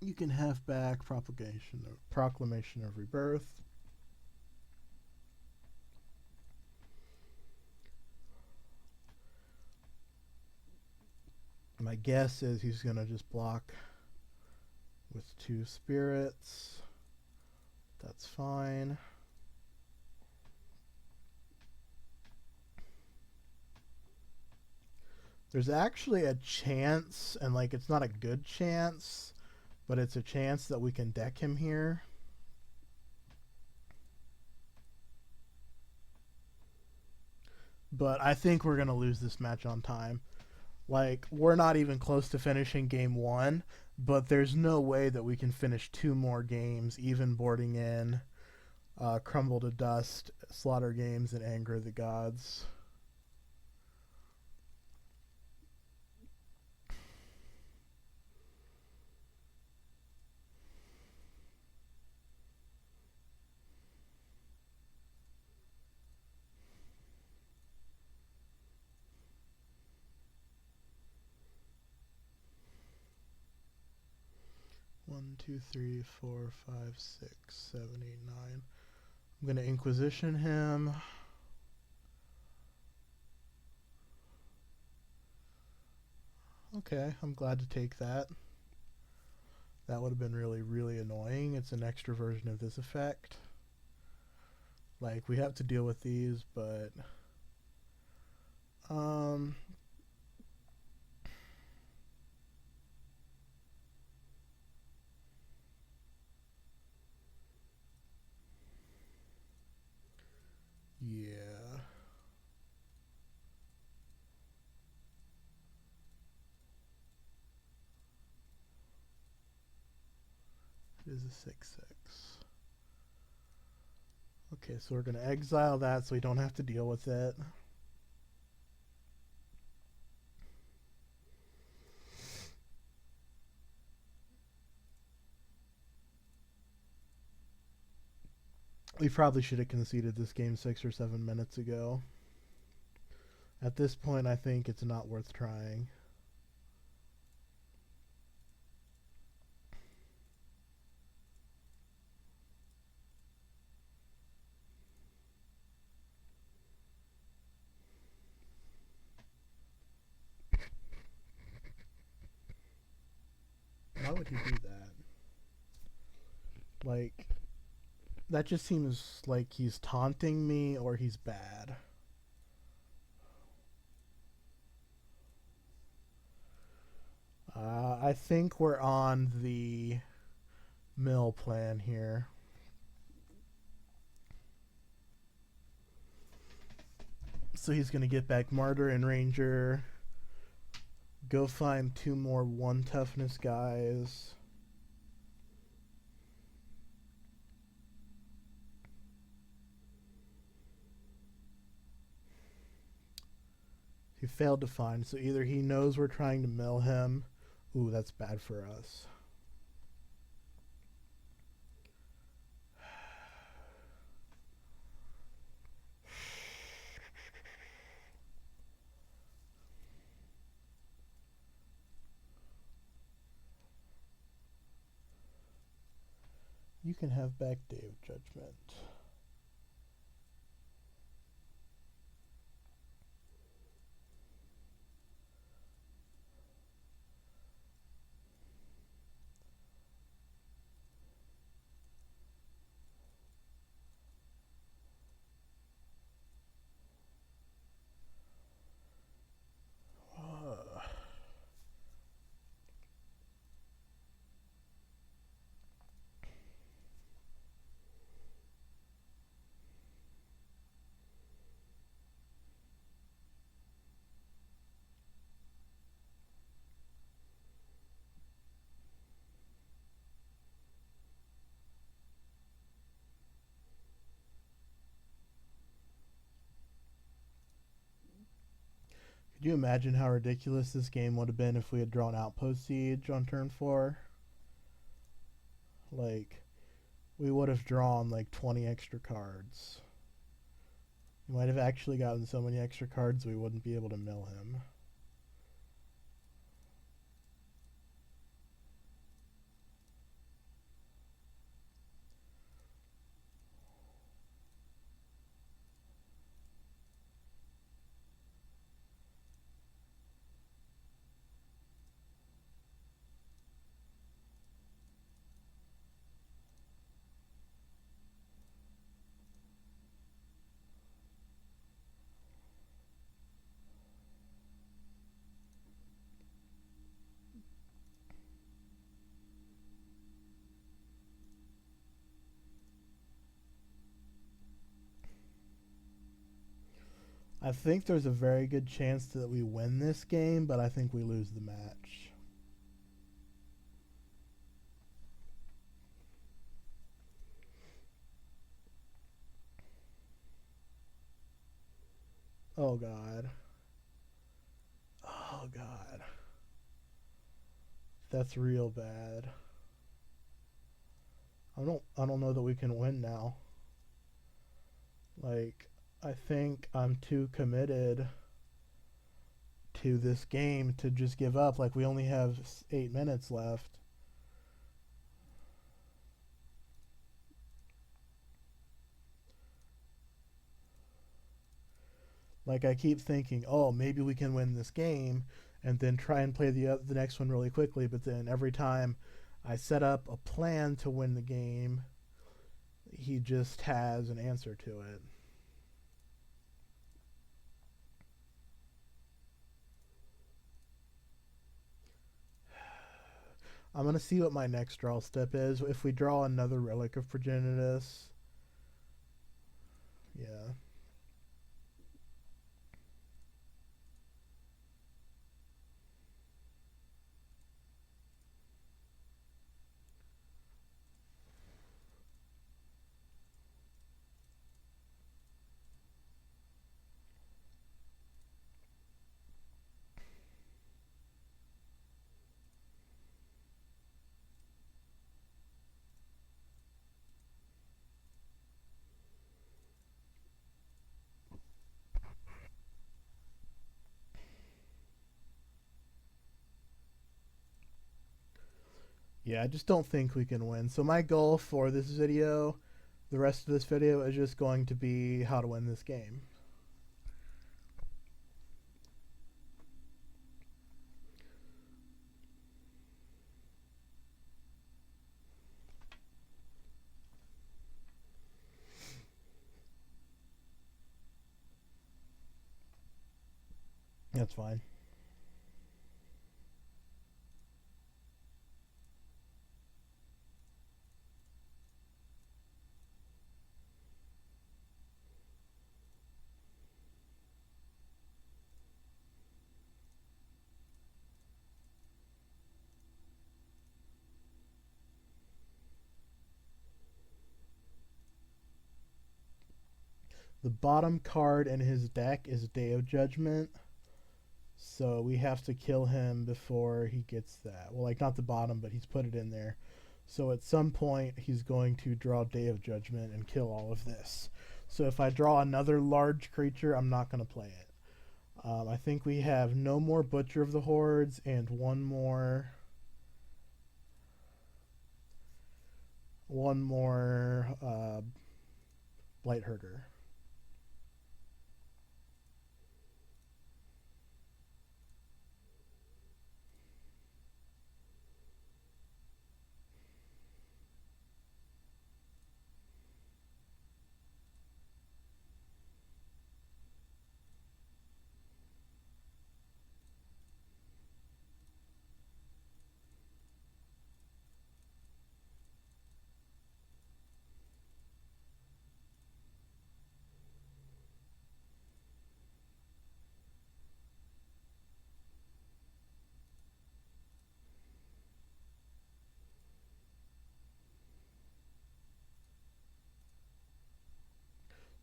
You can have back Proclamation of Rebirth. My guess is he's going to just block with 2 spirits. That's fine. There's actually a chance, and like it's not a good chance, but it's a chance that we can deck him here. But I think we're going to lose this match on time. Like, we're not even close to finishing game 1, but there's no way that we can finish 2 more games, even boarding in Crumble to Dust, Slaughter Games, and Anger the Gods. One, two, three, 4, 5, 6, 7, 8, 9. I'm going to Inquisition him. Okay, I'm glad to take that. That would have been really, really annoying. It's an extra version of this effect. Like, we have to deal with these, but... yeah. is a 6/6. Okay, so we're going to exile that so we don't have to deal with it. We probably should have conceded this game 6 or 7 minutes ago. At this point, I think it's not worth trying. Why would he do that? Like, that just seems like he's taunting me or he's bad. I think we're on the mill plan here. So he's going to get back Martyr and Ranger. Go find 2 more 1 toughness guys. He failed to find, so either he knows we're trying to mill him. Ooh, that's bad for us. You can have back Day of Judgment. Could you imagine how ridiculous this game would have been if we had drawn Outpost Siege on turn 4? Like, we would have drawn like 20 extra cards. We might have actually gotten so many extra cards we wouldn't be able to mill him. I think there's a very good chance that we win this game, but I think we lose the match. Oh god. Oh god. That's real bad. I don't know that we can win now. Like, I think I'm too committed to this game to just give up. Like, we only have 8 minutes left. Like, I keep thinking, oh, maybe we can win this game, and then try and play the next one really quickly. But then every time I set up a plan to win the game, he just has an answer to it. I'm going to see what my next draw step is. If we draw another Relic of Progenitus, yeah. Yeah, I just don't think we can win. So my goal for this video, the rest of this video, is just going to be how to win this game. That's fine. The bottom card in his deck is Day of Judgment. So we have to kill him before he gets that. Well, like not the bottom, but he's put it in there. So at some point, he's going to draw Day of Judgment and kill all of this. So if I draw another large creature, I'm not going to play it. I think we have no more Butcher of the Hordes and one more Blight Herder.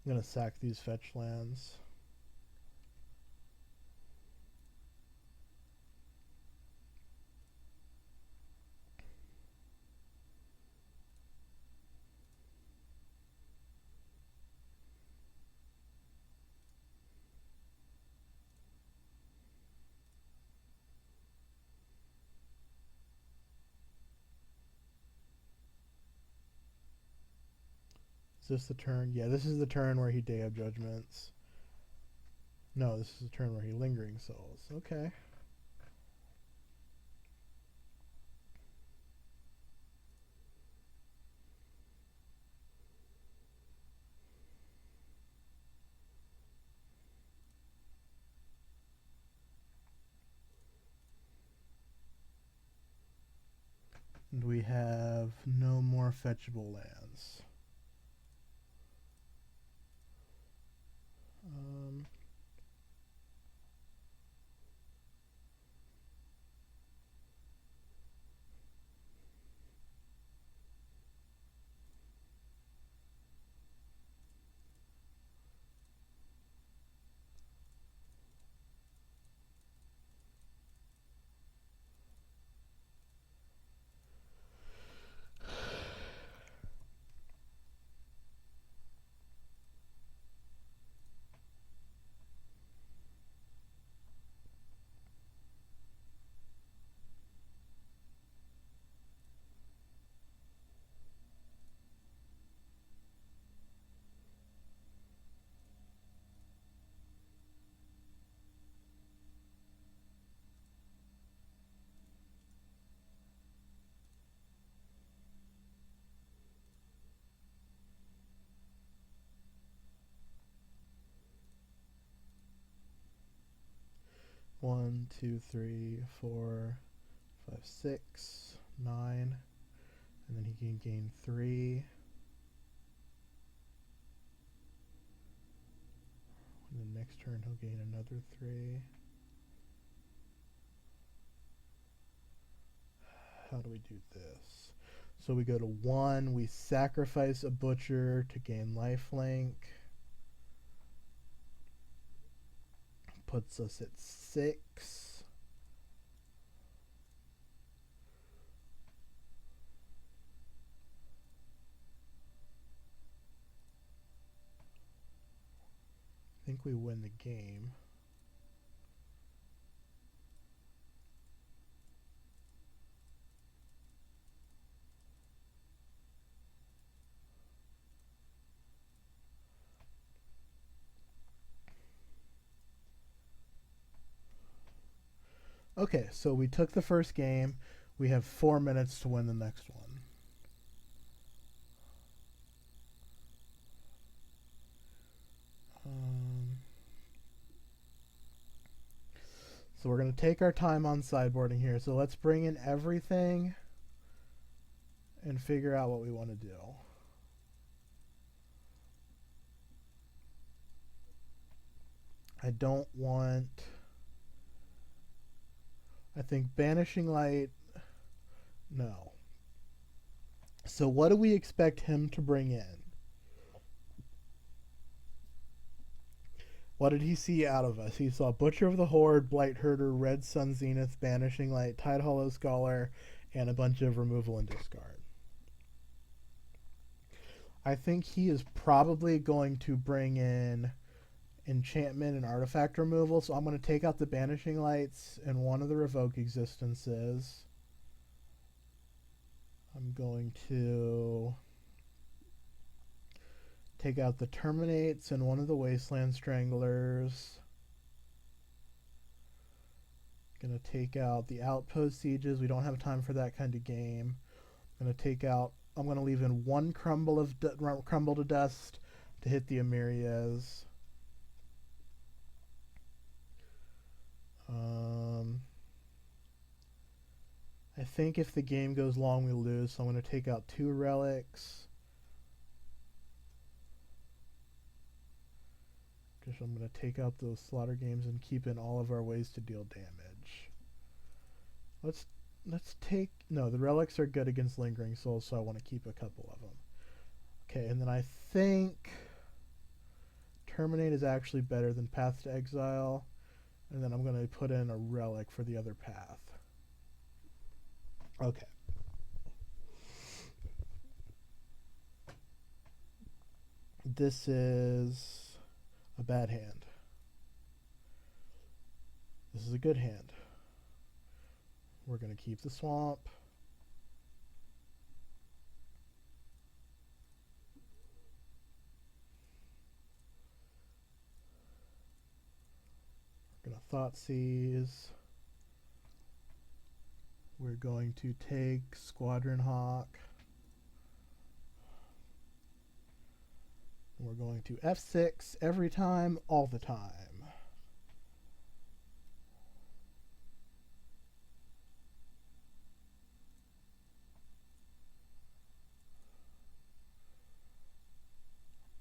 I'm going to sack these fetch lands. Is this the turn? Yeah, this is the turn where he Day of Judgments. No, this is the turn where he Lingering Souls. Okay. And we have no more fetchable lands. One, two, three, four, 5, 6, 9, and then he can gain 3. And the next turn he'll gain another 3. How do we do this? So we go to 1, we sacrifice a Butcher to gain lifelink. Puts us at 6. I think we win the game. Okay, so we took the first game. We have 4 minutes to win the next one. So we're going to take our time on sideboarding here. So let's bring in everything and figure out what we want to do. I don't want... I think Banishing Light... No. So what do we expect him to bring in? What did he see out of us? He saw Butcher of the Horde, Blight Herder, Red Sun Zenith, Banishing Light, Tide Hollow Scholar, and a bunch of removal and discard. I think he is probably going to bring in enchantment and artifact removal, so I'm going to take out the Banishing Lights and one of the Revoke Existences. I'm going to take out the Terminates and one of the Wasteland Stranglers. Going to take out the Outpost Sieges. We don't have time for that kind of game. I'm going to leave in one Crumble to Dust to hit the Amirias. I think if the game goes long, we lose, so I'm going to take out 2 relics. Because I'm going to take out those slaughter games and keep in all of our ways to deal damage. Let's take... No, the relics are good against Lingering Souls, so I want to keep a couple of them. Okay, and then I think Terminate is actually better than Path to Exile. And then I'm going to put in a relic for the other path. Okay. This is a bad hand. This is a good hand. We're going to keep the swamp. We're going to Thoughtseize. We're going to take Squadron Hawk. We're going to F6 every time, all the time.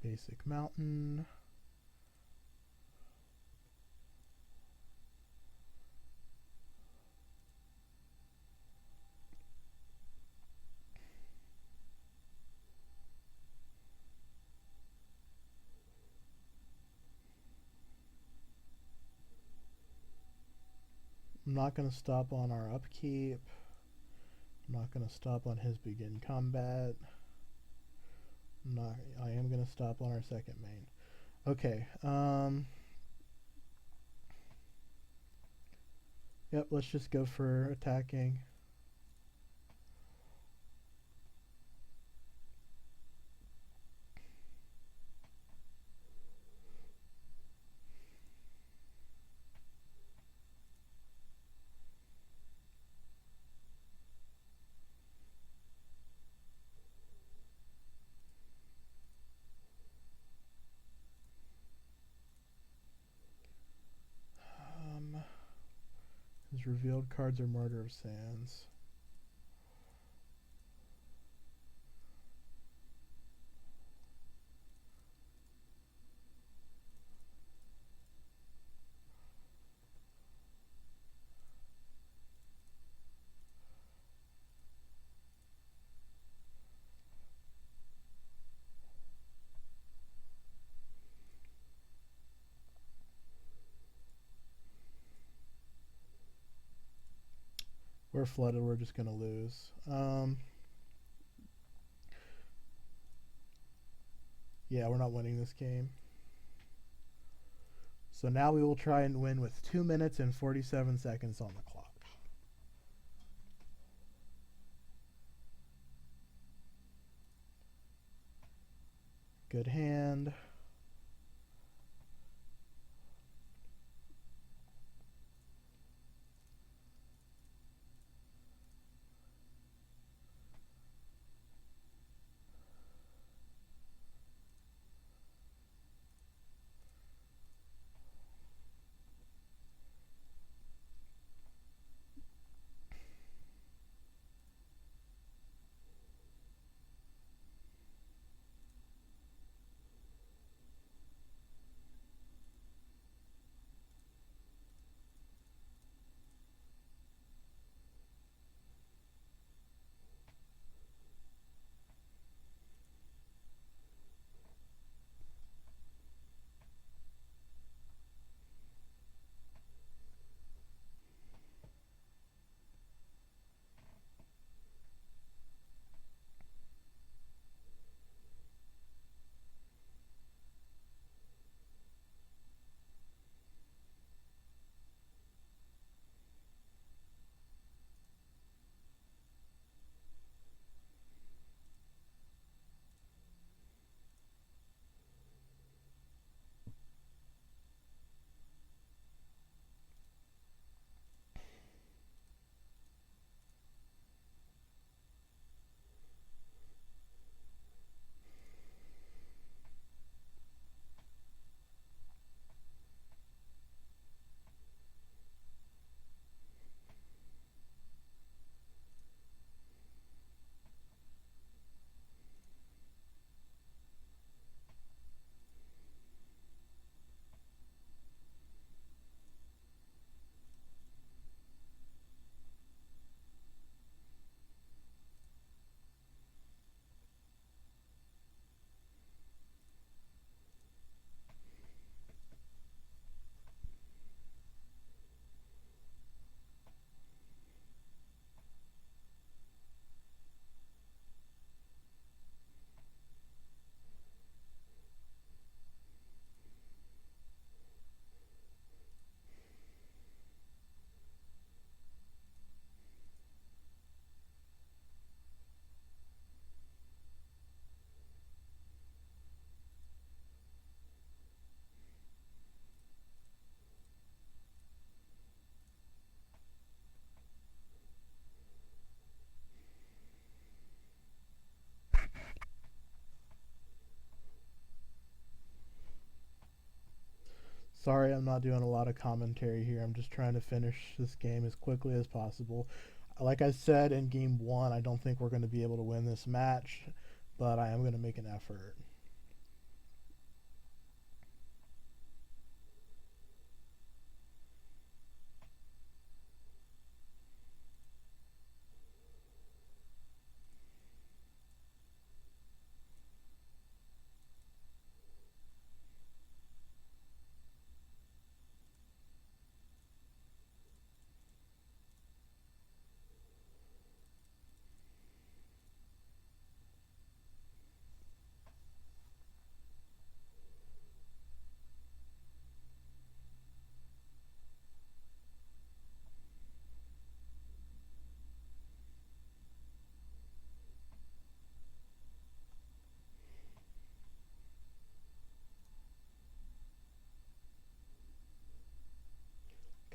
Basic Mountain. I'm not going to stop on our upkeep. I'm not going to stop on his begin combat. I am going to stop on our second main. Okay. Yep, let's just go for attacking. His revealed cards are Martyr of Sands. We're flooded, we're just going to lose. Yeah, we're not winning this game. So now we will try and win with 2 minutes and 47 seconds on the clock. Good hand. Sorry, I'm not doing a lot of commentary here. I'm just trying to finish this game as quickly as possible. Like I said in game one, I don't think we're going to be able to win this match, but I am going to make an effort.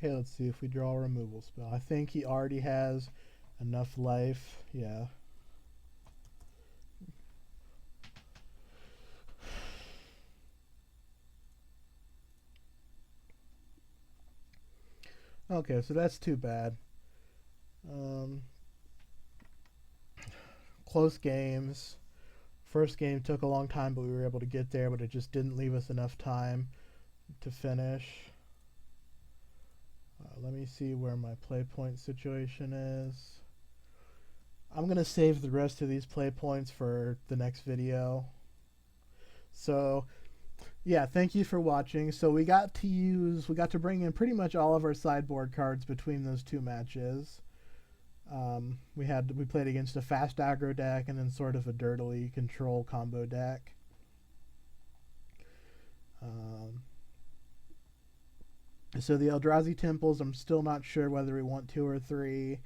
Okay, let's see if we draw a removal spell. I think he already has enough life. Yeah. Okay, so that's too bad. Close games. First game took a long time, but we were able to get there, but it just didn't leave us enough time to finish. Let me see where my play point situation is. I'm going to save the rest of these play points for the next video. So, yeah, thank you for watching. So we got to bring in pretty much all of our sideboard cards between those two matches. We played against a fast aggro deck and then sort of a dirtily control combo deck. So the Eldrazi temples, I'm still not sure whether we want 2 or 3.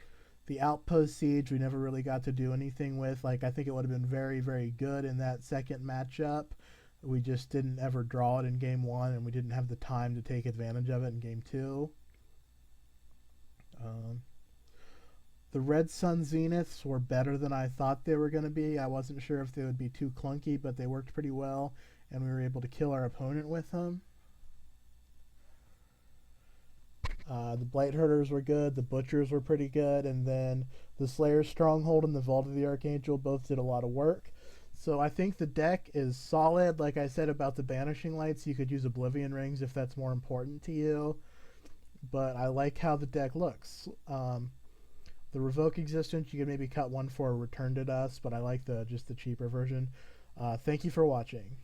The Outpost Siege, we never really got to do anything with. Like, I think it would have been very, very good in that second matchup. We just didn't ever draw it in game 1, and we didn't have the time to take advantage of it in game 2. The Red Sun Zeniths were better than I thought they were going to be. I wasn't sure if they would be too clunky, but they worked pretty well, and we were able to kill our opponent with them. The Blight Herders were good, the Butchers were pretty good, and then the Slayer's Stronghold and the Vault of the Archangel both did a lot of work. So I think the deck is solid. Like I said about the Banishing Lights, you could use Oblivion Rings if that's more important to you. But I like how the deck looks. The Revoke Existence, you could maybe cut one for Returned to Dust, but I like just the cheaper version. Thank you for watching.